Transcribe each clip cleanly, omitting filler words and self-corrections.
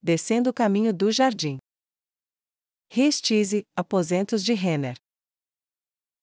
descendo o caminho do jardim. Restise, aposentos de Renner.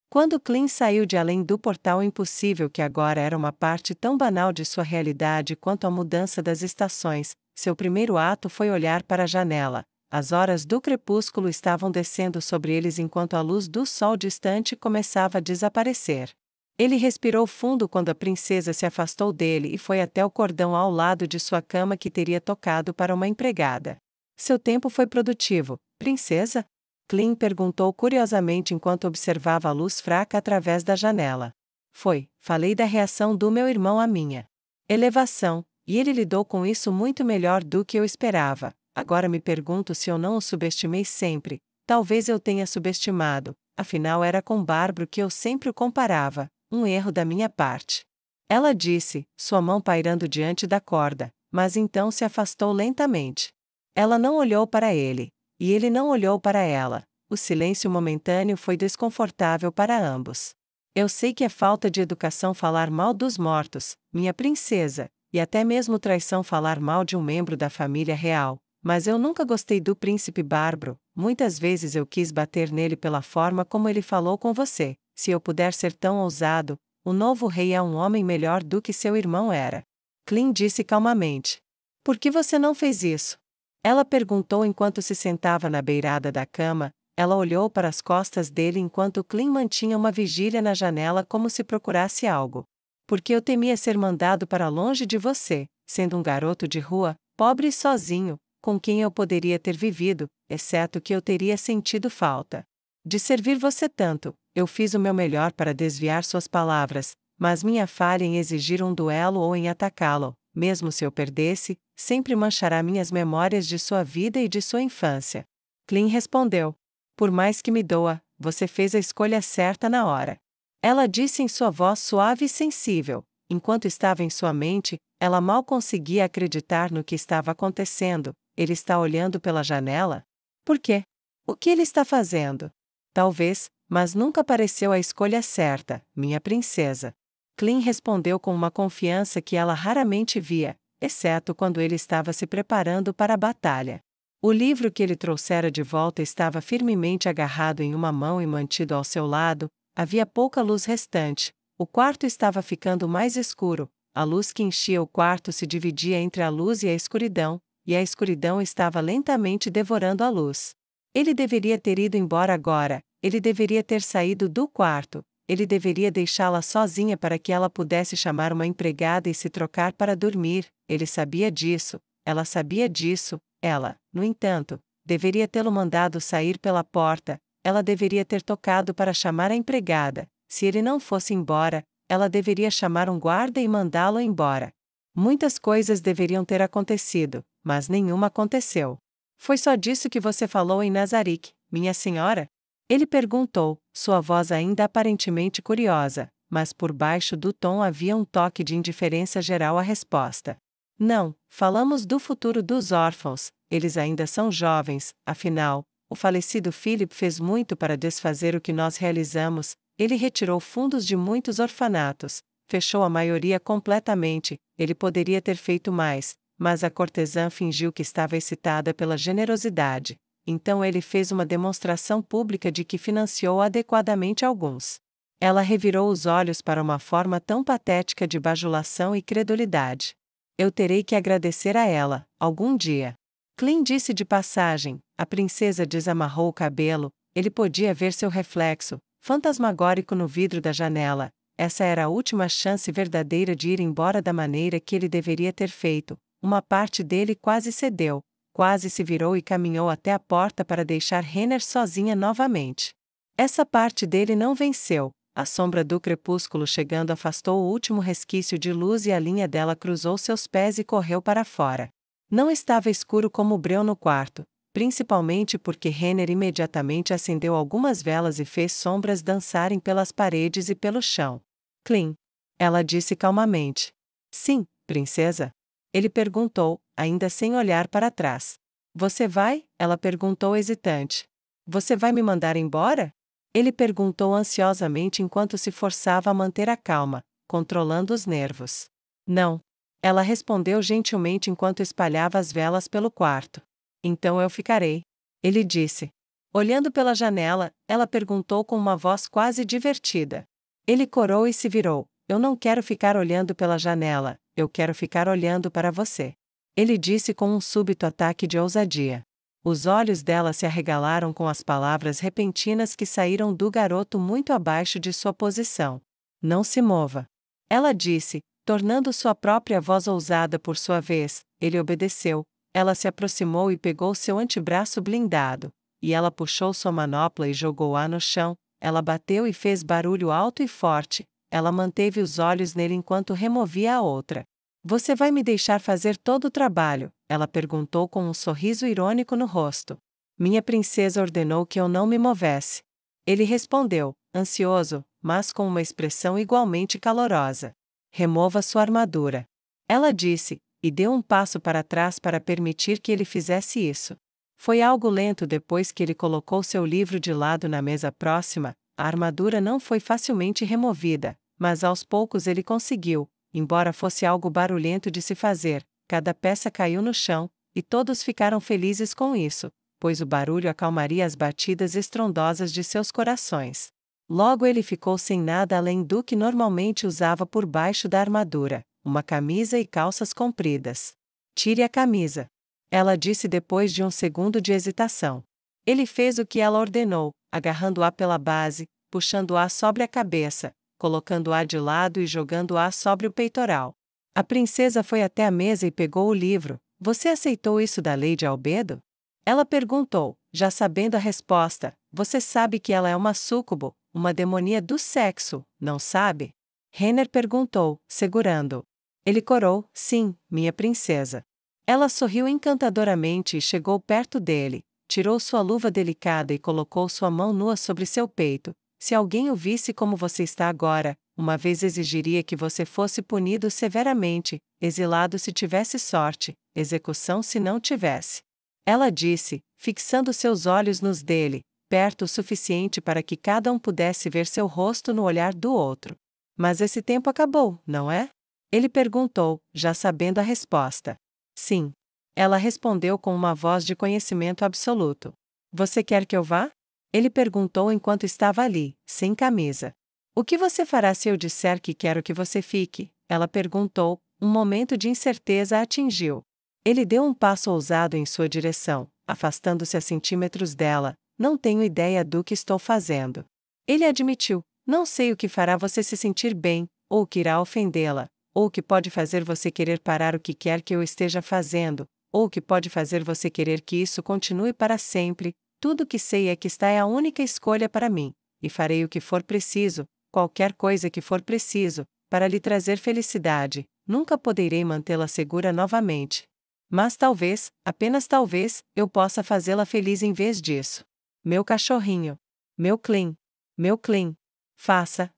Quando Clem saiu de além do portal impossível que agora era uma parte tão banal de sua realidade quanto a mudança das estações, seu primeiro ato foi olhar para a janela. As horas do crepúsculo estavam descendo sobre eles enquanto a luz do sol distante começava a desaparecer. Ele respirou fundo quando a princesa se afastou dele e foi até o cordão ao lado de sua cama que teria tocado para uma empregada. Seu tempo foi produtivo, princesa? Clem perguntou curiosamente enquanto observava a luz fraca através da janela. Foi, falei da reação do meu irmão à minha elevação, e ele lidou com isso muito melhor do que eu esperava. Agora me pergunto se eu não o subestimei sempre. Talvez eu tenha subestimado, afinal era com Bárbaro que eu sempre o comparava, um erro da minha parte. Ela disse, sua mão pairando diante da corda, mas então se afastou lentamente. Ela não olhou para ele, e ele não olhou para ela. O silêncio momentâneo foi desconfortável para ambos. Eu sei que é falta de educação falar mal dos mortos, minha princesa, e até mesmo traição falar mal de um membro da família real, mas eu nunca gostei do príncipe Bárbaro. Muitas vezes eu quis bater nele pela forma como ele falou com você. Se eu puder ser tão ousado, o novo rei é um homem melhor do que seu irmão era. Clem disse calmamente. Por que você não fez isso? Ela perguntou enquanto se sentava na beirada da cama. Ela olhou para as costas dele enquanto Clem mantinha uma vigília na janela como se procurasse algo. Porque eu temia ser mandado para longe de você, sendo um garoto de rua, pobre e sozinho, com quem eu poderia ter vivido, exceto que eu teria sentido falta de servir você tanto. Eu fiz o meu melhor para desviar suas palavras, mas minha falha em exigir um duelo ou em atacá-lo, mesmo se eu perdesse, sempre manchará minhas memórias de sua vida e de sua infância. Clem respondeu. Por mais que me doa, você fez a escolha certa na hora. Ela disse em sua voz suave e sensível. Enquanto estava em sua mente, ela mal conseguia acreditar no que estava acontecendo. Ele está olhando pela janela? Por quê? O que ele está fazendo? Talvez, mas nunca pareceu a escolha certa, minha princesa. Clem respondeu com uma confiança que ela raramente via, exceto quando ele estava se preparando para a batalha. O livro que ele trouxera de volta estava firmemente agarrado em uma mão e mantido ao seu lado. Havia pouca luz restante. O quarto estava ficando mais escuro. A luz que enchia o quarto se dividia entre a luz e a escuridão estava lentamente devorando a luz. Ele deveria ter ido embora agora. Ele deveria ter saído do quarto. Ele deveria deixá-la sozinha para que ela pudesse chamar uma empregada e se trocar para dormir. Ele sabia disso. Ela sabia disso. Ela, no entanto, deveria tê-lo mandado sair pela porta. Ela deveria ter tocado para chamar a empregada. Se ele não fosse embora, ela deveria chamar um guarda e mandá-lo embora. Muitas coisas deveriam ter acontecido, mas nenhuma aconteceu. Foi só disso que você falou em Nazarick, minha senhora? Ele perguntou, sua voz ainda aparentemente curiosa, mas por baixo do tom havia um toque de indiferença geral à resposta. Não, falamos do futuro dos órfãos, eles ainda são jovens, afinal, o falecido Philip fez muito para desfazer o que nós realizamos. Ele retirou fundos de muitos orfanatos, fechou a maioria completamente. Ele poderia ter feito mais, mas a cortesã fingiu que estava excitada pela generosidade. Então ele fez uma demonstração pública de que financiou adequadamente alguns. Ela revirou os olhos para uma forma tão patética de bajulação e credulidade. Eu terei que agradecer a ela, algum dia. Clem disse de passagem. A princesa desamarrou o cabelo. Ele podia ver seu reflexo, fantasmagórico no vidro da janela. Essa era a última chance verdadeira de ir embora da maneira que ele deveria ter feito. Uma parte dele quase cedeu, quase se virou e caminhou até a porta para deixar Renner sozinha novamente. Essa parte dele não venceu. A sombra do crepúsculo chegando afastou o último resquício de luz e a linha dela cruzou seus pés e correu para fora. Não estava escuro como o breu no quarto, principalmente porque Renner imediatamente acendeu algumas velas e fez sombras dançarem pelas paredes e pelo chão. Clem. Ela disse calmamente. Sim, princesa? Ele perguntou, ainda sem olhar para trás. Você vai? Ela perguntou hesitante. Você vai me mandar embora? Ele perguntou ansiosamente enquanto se forçava a manter a calma, controlando os nervos. Não. Ela respondeu gentilmente enquanto espalhava as velas pelo quarto. Então eu ficarei. Ele disse. Olhando pela janela, ela perguntou com uma voz quase divertida. Ele corou e se virou. Eu não quero ficar olhando pela janela, eu quero ficar olhando para você. Ele disse com um súbito ataque de ousadia. Os olhos dela se arregalaram com as palavras repentinas que saíram do garoto muito abaixo de sua posição. Não se mova. Ela disse, tornando sua própria voz ousada por sua vez. Ele obedeceu. Ela se aproximou e pegou seu antebraço blindado. E ela puxou sua manopla e jogou-a no chão. Ela bateu e fez barulho alto e forte. Ela manteve os olhos nele enquanto removia a outra. Você vai me deixar fazer todo o trabalho? Ela perguntou com um sorriso irônico no rosto. Minha princesa ordenou que eu não me movesse. Ele respondeu, ansioso, mas com uma expressão igualmente calorosa. Remova sua armadura. Ela disse, e deu um passo para trás para permitir que ele fizesse isso. Foi algo lento depois que ele colocou seu livro de lado na mesa próxima. A armadura não foi facilmente removida, mas aos poucos ele conseguiu, embora fosse algo barulhento de se fazer. Cada peça caiu no chão, e todos ficaram felizes com isso, pois o barulho acalmaria as batidas estrondosas de seus corações. Logo ele ficou sem nada além do que normalmente usava por baixo da armadura, uma camisa e calças compridas. Tire a camisa. Ela disse depois de um segundo de hesitação. Ele fez o que ela ordenou, agarrando-a pela base, puxando-a sobre a cabeça, colocando-a de lado e jogando-a sobre o peitoral. A princesa foi até a mesa e pegou o livro. Você aceitou isso da Lady Albedo? Ela perguntou, já sabendo a resposta. Você sabe que ela é uma súcubo, uma demonia do sexo, não sabe? Renner perguntou, segurando. Ele corou, sim, minha princesa. Ela sorriu encantadoramente e chegou perto dele, tirou sua luva delicada e colocou sua mão nua sobre seu peito. Se alguém o visse como você está agora, uma vez exigiria que você fosse punido severamente, exilado se tivesse sorte, execução se não tivesse. Ela disse, fixando seus olhos nos dele, perto o suficiente para que cada um pudesse ver seu rosto no olhar do outro. Mas esse tempo acabou, não é? Ele perguntou, já sabendo a resposta. Sim. Ela respondeu com uma voz de conhecimento absoluto. Você quer que eu vá? Ele perguntou enquanto estava ali, sem camisa. O que você fará se eu disser que quero que você fique? Ela perguntou, um momento de incerteza a atingiu. Ele deu um passo ousado em sua direção, afastando-se a centímetros dela. Não tenho ideia do que estou fazendo. Ele admitiu, não sei o que fará você se sentir bem, ou o que irá ofendê-la, ou o que pode fazer você querer parar o que quer que eu esteja fazendo, ou o que pode fazer você querer que isso continue para sempre. Tudo o que sei é que esta é a única escolha para mim, e farei o que for preciso, qualquer coisa que for preciso, para lhe trazer felicidade. Nunca poderei mantê-la segura novamente. Mas talvez, apenas talvez, eu possa fazê-la feliz em vez disso. Meu cachorrinho. Meu Clean. Meu Clean. Faça,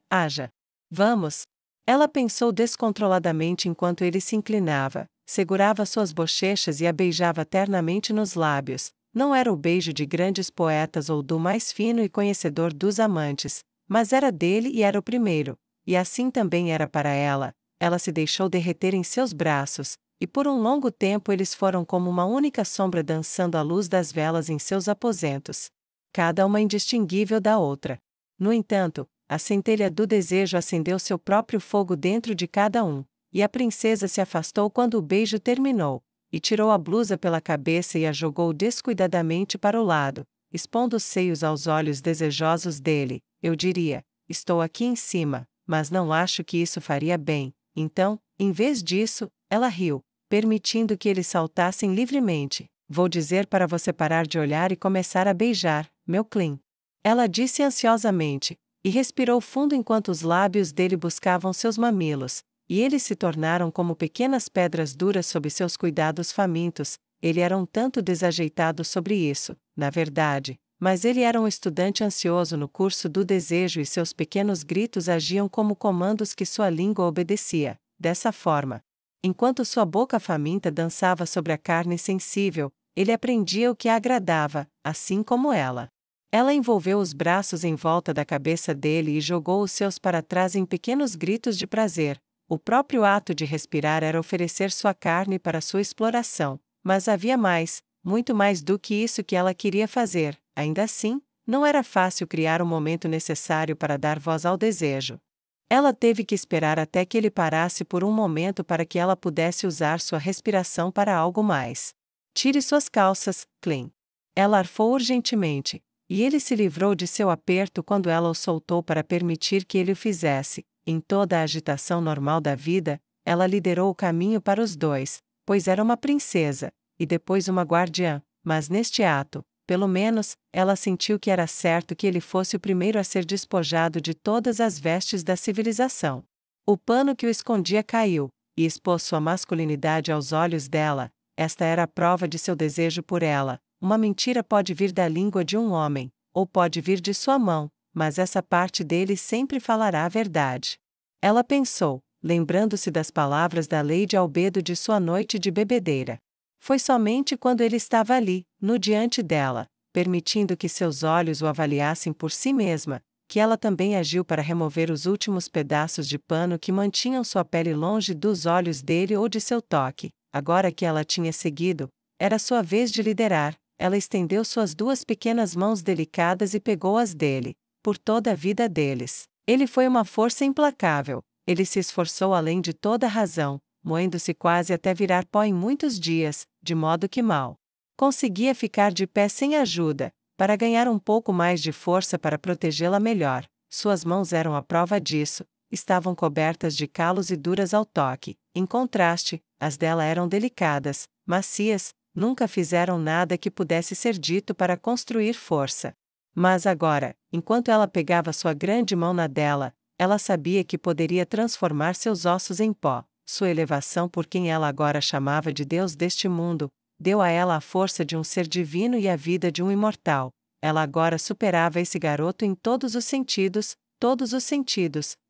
haja. Vamos. Ela pensou descontroladamente enquanto ele se inclinava, segurava suas bochechas e a beijava ternamente nos lábios. Não era o beijo de grandes poetas ou do mais fino e conhecedor dos amantes, mas era dele e era o primeiro, e assim também era para ela. Ela se deixou derreter em seus braços, e por um longo tempo eles foram como uma única sombra dançando à luz das velas em seus aposentos, cada uma indistinguível da outra. No entanto, a centelha do desejo acendeu seu próprio fogo dentro de cada um, e a princesa se afastou quando o beijo terminou, e tirou a blusa pela cabeça e a jogou descuidadamente para o lado, expondo os seios aos olhos desejosos dele. Eu diria, estou aqui em cima, mas não acho que isso faria bem. Então, em vez disso, ela riu, permitindo que eles saltassem livremente. Vou dizer para você parar de olhar e começar a beijar, meu Clean. Ela disse ansiosamente, e respirou fundo enquanto os lábios dele buscavam seus mamilos, e eles se tornaram como pequenas pedras duras sob seus cuidados famintos. Ele era um tanto desajeitado sobre isso, na verdade, mas ele era um estudante ansioso no curso do desejo e seus pequenos gritos agiam como comandos que sua língua obedecia. Dessa forma, enquanto sua boca faminta dançava sobre a carne sensível, ele aprendia o que a agradava, assim como ela. Ela envolveu os braços em volta da cabeça dele e jogou os seus para trás em pequenos gritos de prazer. O próprio ato de respirar era oferecer sua carne para sua exploração, mas havia mais. muito mais do que isso que ela queria fazer. Ainda assim, não era fácil criar o momento necessário para dar voz ao desejo. Ela teve que esperar até que ele parasse por um momento para que ela pudesse usar sua respiração para algo mais. Tire suas calças, Clem. Ela arfou urgentemente, e ele se livrou de seu aperto quando ela o soltou para permitir que ele o fizesse. Em toda a agitação normal da vida, ela liderou o caminho para os dois, pois era uma princesa, e depois uma guardiã, mas neste ato, pelo menos, ela sentiu que era certo que ele fosse o primeiro a ser despojado de todas as vestes da civilização. O pano que o escondia caiu, e expôs sua masculinidade aos olhos dela. Esta era a prova de seu desejo por ela. Uma mentira pode vir da língua de um homem, ou pode vir de sua mão, mas essa parte dele sempre falará a verdade. Ela pensou, lembrando-se das palavras da Lady Albedo de sua noite de bebedeira. Foi somente quando ele estava ali, no diante dela, permitindo que seus olhos o avaliassem por si mesma, que ela também agiu para remover os últimos pedaços de pano que mantinham sua pele longe dos olhos dele ou de seu toque. Agora que ela tinha seguido, era sua vez de liderar. Ela estendeu suas duas pequenas mãos delicadas e pegou-as dele, por toda a vida deles. Ele foi uma força implacável. Ele se esforçou além de toda razão, moendo-se quase até virar pó em muitos dias, de modo que mal conseguia ficar de pé sem ajuda, para ganhar um pouco mais de força para protegê-la melhor. Suas mãos eram a prova disso, estavam cobertas de calos e duras ao toque. Em contraste, as dela eram delicadas, macias, nunca fizeram nada que pudesse ser dito para construir força. Mas agora, enquanto ela pegava sua grande mão na dela, ela sabia que poderia transformar seus ossos em pó. Sua elevação por quem ela agora chamava de Deus deste mundo, deu a ela a força de um ser divino e a vida de um imortal. Ela agora superava esse garoto em todos os sentidos,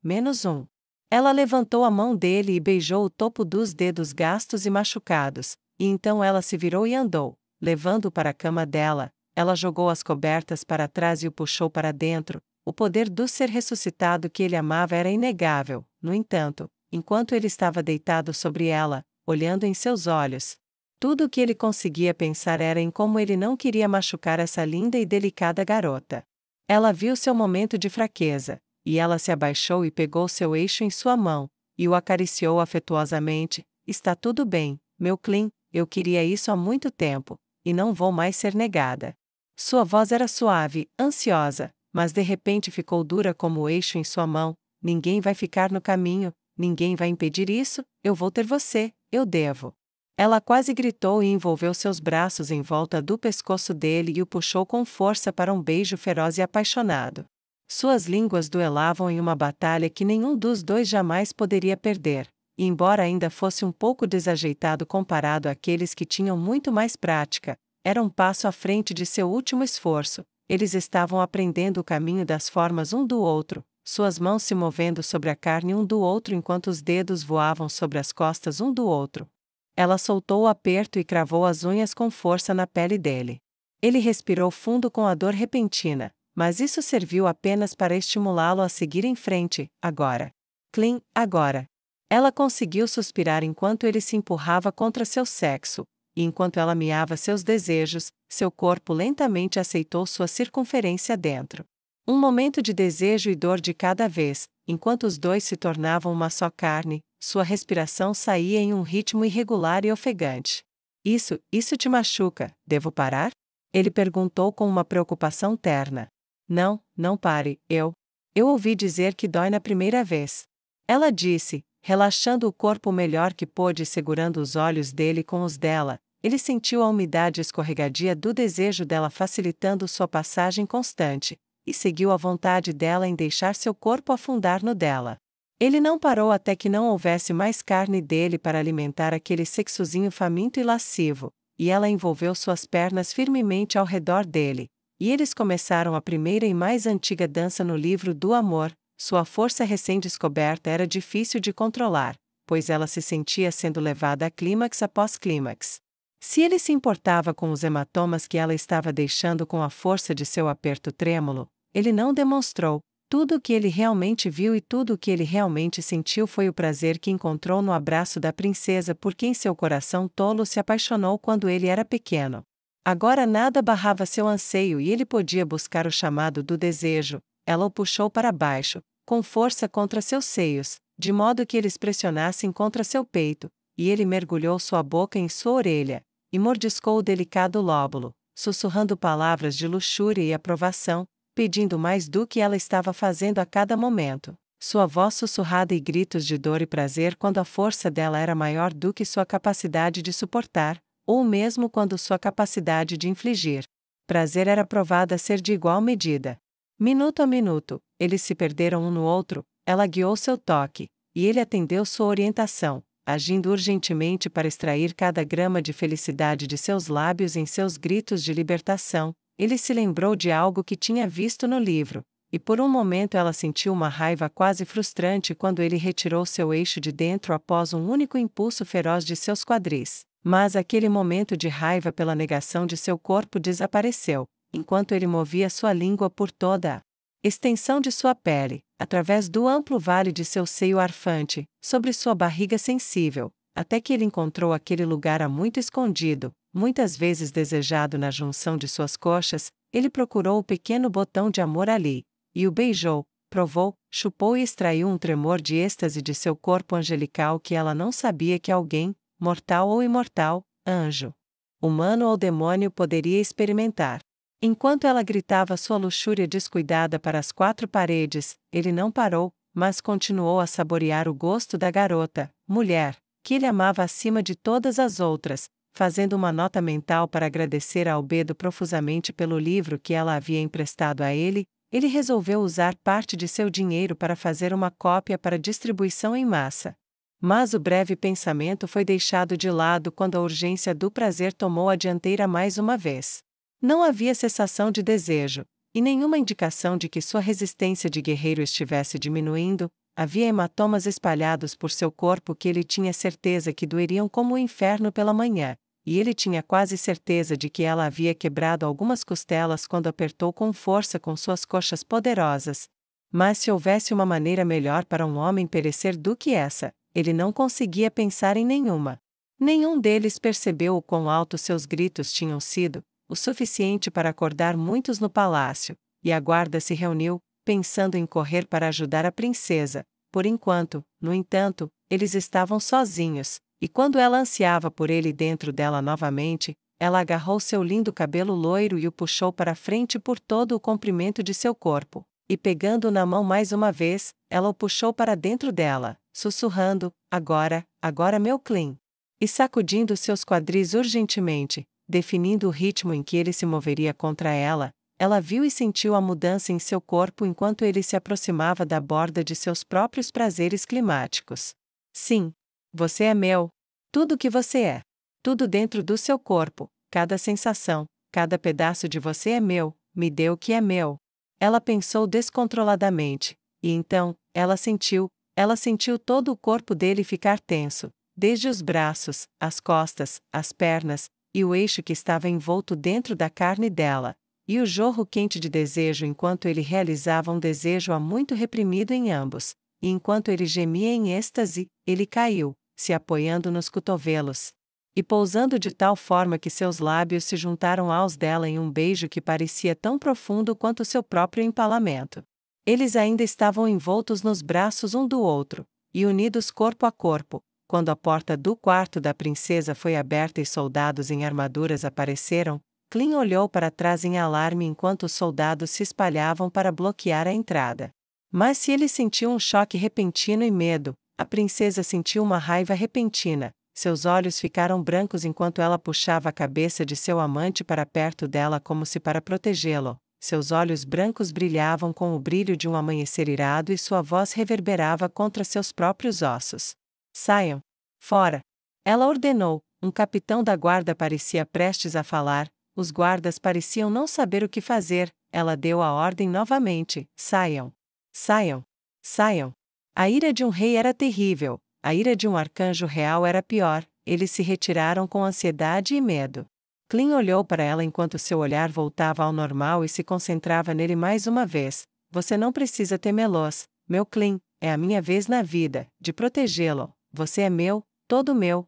menos um. Ela levantou a mão dele e beijou o topo dos dedos gastos e machucados, e então ela se virou e andou, levando-o para a cama dela. Ela jogou as cobertas para trás e o puxou para dentro. O poder do ser ressuscitado que ele amava era inegável. No entanto, enquanto ele estava deitado sobre ela, olhando em seus olhos, tudo o que ele conseguia pensar era em como ele não queria machucar essa linda e delicada garota. Ela viu seu momento de fraqueza, e ela se abaixou e pegou seu eixo em sua mão, e o acariciou afetuosamente. Está tudo bem, meu Clem, eu queria isso há muito tempo, e não vou mais ser negada. Sua voz era suave, ansiosa, mas de repente ficou dura como o eixo em sua mão. Ninguém vai ficar no caminho, ninguém vai impedir isso, eu vou ter você, eu devo. Ela quase gritou e envolveu seus braços em volta do pescoço dele e o puxou com força para um beijo feroz e apaixonado. Suas línguas duelavam em uma batalha que nenhum dos dois jamais poderia perder, e embora ainda fosse um pouco desajeitado comparado àqueles que tinham muito mais prática, era um passo à frente de seu último esforço. Eles estavam aprendendo o caminho das formas um do outro, suas mãos se movendo sobre a carne um do outro enquanto os dedos voavam sobre as costas um do outro. Ela soltou o aperto e cravou as unhas com força na pele dele. Ele respirou fundo com a dor repentina, mas isso serviu apenas para estimulá-lo a seguir em frente. Agora. Clem, agora. Ela conseguiu suspirar enquanto ele se empurrava contra seu sexo, e enquanto ela miava seus desejos, seu corpo lentamente aceitou sua circunferência dentro. Um momento de desejo e dor de cada vez, enquanto os dois se tornavam uma só carne. Sua respiração saía em um ritmo irregular e ofegante. Isso te machuca, devo parar? Ele perguntou com uma preocupação terna. Não, não pare, eu ouvi dizer que dói na primeira vez. Ela disse, relaxando o corpo o melhor que pôde e segurando os olhos dele com os dela. Ele sentiu a umidade escorregadia do desejo dela facilitando sua passagem constante, e seguiu a vontade dela em deixar seu corpo afundar no dela. Ele não parou até que não houvesse mais carne dele para alimentar aquele sexozinho faminto e lascivo, e ela envolveu suas pernas firmemente ao redor dele, e eles começaram a primeira e mais antiga dança no livro do amor. Sua força recém-descoberta era difícil de controlar, pois ela se sentia sendo levada a clímax após clímax. Se ele se importava com os hematomas que ela estava deixando com a força de seu aperto trêmulo, ele não demonstrou. Tudo o que ele realmente viu e tudo o que ele realmente sentiu foi o prazer que encontrou no abraço da princesa por quem seu coração tolo se apaixonou quando ele era pequeno. Agora nada barrava seu anseio e ele podia buscar o chamado do desejo. Ela o puxou para baixo, com força contra seus seios, de modo que eles pressionassem contra seu peito, e ele mergulhou sua boca em sua orelha, e mordiscou o delicado lóbulo, sussurrando palavras de luxúria e aprovação, pedindo mais do que ela estava fazendo a cada momento. Sua voz sussurrada e gritos de dor e prazer quando a força dela era maior do que sua capacidade de suportar, ou mesmo quando sua capacidade de infligir prazer era provada a ser de igual medida. Minuto a minuto, eles se perderam um no outro, ela guiou seu toque, e ele atendeu sua orientação, agindo urgentemente para extrair cada grama de felicidade de seus lábios em seus gritos de libertação. Ele se lembrou de algo que tinha visto no livro, e por um momento ela sentiu uma raiva quase frustrante quando ele retirou seu eixo de dentro após um único impulso feroz de seus quadris. Mas aquele momento de raiva pela negação de seu corpo desapareceu, enquanto ele movia sua língua por toda a extensão de sua pele, através do amplo vale de seu seio arfante, sobre sua barriga sensível, até que ele encontrou aquele lugar há muito escondido, muitas vezes desejado na junção de suas coxas. Ele procurou o pequeno botão de amor ali, e o beijou, provou, chupou e extraiu um tremor de êxtase de seu corpo angelical que ela não sabia que alguém, mortal ou imortal, anjo, humano ou demônio poderia experimentar. Enquanto ela gritava sua luxúria descuidada para as quatro paredes, ele não parou, mas continuou a saborear o gosto da garota, mulher, que ele amava acima de todas as outras, fazendo uma nota mental para agradecer a Albedo profusamente pelo livro que ela havia emprestado a ele. Ele resolveu usar parte de seu dinheiro para fazer uma cópia para distribuição em massa. Mas o breve pensamento foi deixado de lado quando a urgência do prazer tomou a dianteira mais uma vez. Não havia cessação de desejo, e nenhuma indicação de que sua resistência de guerreiro estivesse diminuindo. Havia hematomas espalhados por seu corpo que ele tinha certeza que doeriam como o inferno pela manhã, e ele tinha quase certeza de que ela havia quebrado algumas costelas quando apertou com força com suas coxas poderosas. Mas se houvesse uma maneira melhor para um homem perecer do que essa, ele não conseguia pensar em nenhuma. Nenhum deles percebeu o quão altos seus gritos tinham sido, o suficiente para acordar muitos no palácio, e a guarda se reuniu, pensando em correr para ajudar a princesa. Por enquanto, no entanto, eles estavam sozinhos, e quando ela ansiava por ele dentro dela novamente, ela agarrou seu lindo cabelo loiro e o puxou para frente por todo o comprimento de seu corpo, e pegando-o na mão mais uma vez, ela o puxou para dentro dela, sussurrando, agora, meu Clean. E sacudindo seus quadris urgentemente, definindo o ritmo em que ele se moveria contra ela, ela viu e sentiu a mudança em seu corpo enquanto ele se aproximava da borda de seus próprios prazeres climáticos. Sim, você é meu. Tudo o que você é. Tudo dentro do seu corpo, cada sensação, cada pedaço de você é meu, me dê o que é meu. Ela pensou descontroladamente, e então, ela sentiu todo o corpo dele ficar tenso, desde os braços, as costas, as pernas, e o eixo que estava envolto dentro da carne dela, e o jorro quente de desejo enquanto ele realizava um desejo há muito reprimido em ambos, e enquanto ele gemia em êxtase, ele caiu, se apoiando nos cotovelos, e pousando de tal forma que seus lábios se juntaram aos dela em um beijo que parecia tão profundo quanto seu próprio empalamento. Eles ainda estavam envoltos nos braços um do outro, e unidos corpo a corpo, quando a porta do quarto da princesa foi aberta e soldados em armaduras apareceram. Clean olhou para trás em alarme enquanto os soldados se espalhavam para bloquear a entrada. Mas se ele sentiu um choque repentino e medo, a princesa sentiu uma raiva repentina. Seus olhos ficaram brancos enquanto ela puxava a cabeça de seu amante para perto dela como se para protegê-lo. Seus olhos brancos brilhavam com o brilho de um amanhecer irado e sua voz reverberava contra seus próprios ossos. Saiam. Fora. Ela ordenou. Um capitão da guarda parecia prestes a falar. Os guardas pareciam não saber o que fazer. Ela deu a ordem novamente. Saiam. Saiam. Saiam. A ira de um rei era terrível. A ira de um arcanjo real era pior. Eles se retiraram com ansiedade e medo. Clean olhou para ela enquanto seu olhar voltava ao normal e se concentrava nele mais uma vez. Você não precisa temê-los, meu Clean. É a minha vez na vida, de protegê-lo. Você é meu, todo meu,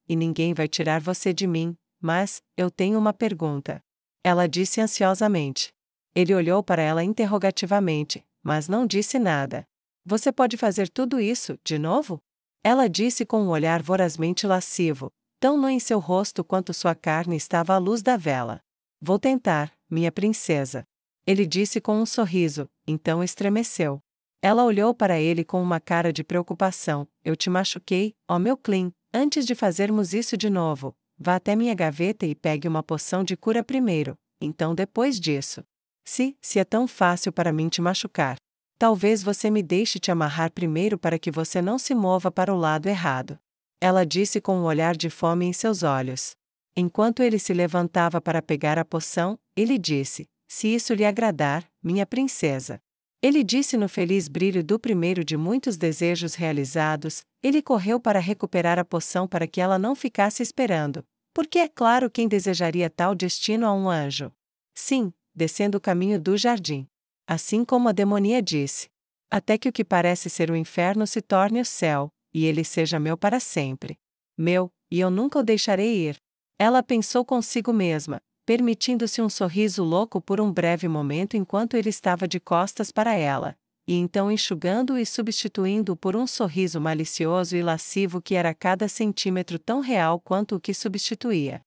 e ninguém vai tirar você de mim. mas, eu tenho uma pergunta. Ela disse ansiosamente. Ele olhou para ela interrogativamente, mas não disse nada. Você pode fazer tudo isso, de novo? Ela disse com um olhar vorazmente lascivo, tão nu em seu rosto quanto sua carne estava à luz da vela. Vou tentar, minha princesa. Ele disse com um sorriso, então estremeceu. Ela olhou para ele com uma cara de preocupação. Eu te machuquei, ó meu Clint. Antes de fazermos isso de novo, vá até minha gaveta e pegue uma poção de cura primeiro, então depois disso. Se é tão fácil para mim te machucar. Talvez você me deixe te amarrar primeiro para que você não se mova para o lado errado. Ela disse com um olhar de fome em seus olhos. Enquanto ele se levantava para pegar a poção, ele disse: se isso lhe agradar, minha princesa. Ele disse no feliz brilho do primeiro de muitos desejos realizados, ele correu para recuperar a poção para que ela não ficasse esperando, porque é claro quem desejaria tal destino a um anjo. Sim, descendo o caminho do jardim. Assim como a demonia disse. Até que o que parece ser o inferno se torne o céu, e ele seja meu para sempre. Meu, e eu nunca o deixarei ir. Ela pensou consigo mesma, permitindo-se um sorriso louco por um breve momento enquanto ele estava de costas para ela, e então enxugando-o e substituindo-o por um sorriso malicioso e lascivo que era cada centímetro tão real quanto o que substituía.